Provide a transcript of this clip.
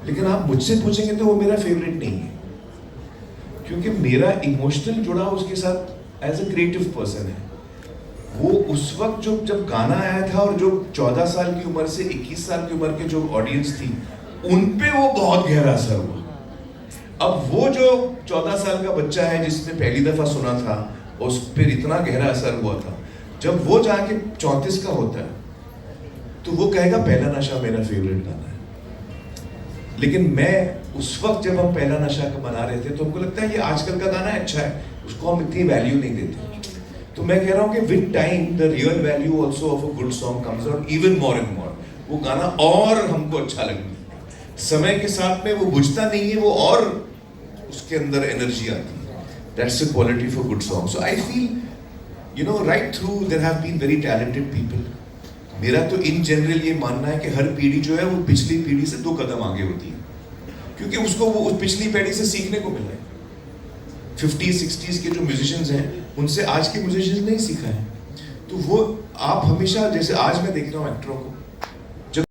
लेकिन आप मुझसे पूछेंगे तो वो मेरा फेवरेट नहीं है, क्योंकि मेरा इमोशनल जुड़ाव उसके साथ एज अ क्रिएटिव पर्सन है। वो उस वक्त जब गाना आया था और जो 14 साल की उम्र से 21 साल की उम्र के जो ऑडियंस थी, उन पे वो बहुत गहरा असर हुआ। अब वो जो 14 साल का बच्चा है जिसने पहली दफा सुना था, उस पर इतना गहरा असर हुआ था, जब वो जाके 34 का होता है तो वो कहेगा पहला नशा मेरा फेवरेट गाना है। लेकिन मैं उस वक्त जब हम पहला नशा का बना रहे थे तो हमको लगता है ये आजकल का गाना अच्छा है, उसको हम इतनी वैल्यू नहीं देते। तो मैं कह रहा हूँ कि with time the real value also of a good song comes out even more and more. वो गाना और हमको अच्छा लगता है, समय के साथ में वो बुझता नहीं है, वो और उसके अंदर एनर्जी आती है। That's the quality for good song. So I feel you know right through there have been very talented people. मेरा तो इन जनरल ये मानना है कि हर पीढ़ी जो है वो पिछली पीढ़ी से 2 कदम आगे होती है, क्योंकि उसको वो उस पिछली पीढ़ी से सीखने को मिल रहा है। 50s 60s के जो म्यूजिशियंस हैं उनसे आज के म्यूजिशियंस नहीं सीखा है। तो वो आप हमेशा, जैसे आज मैं देख रहा हूँ एक्टरों को,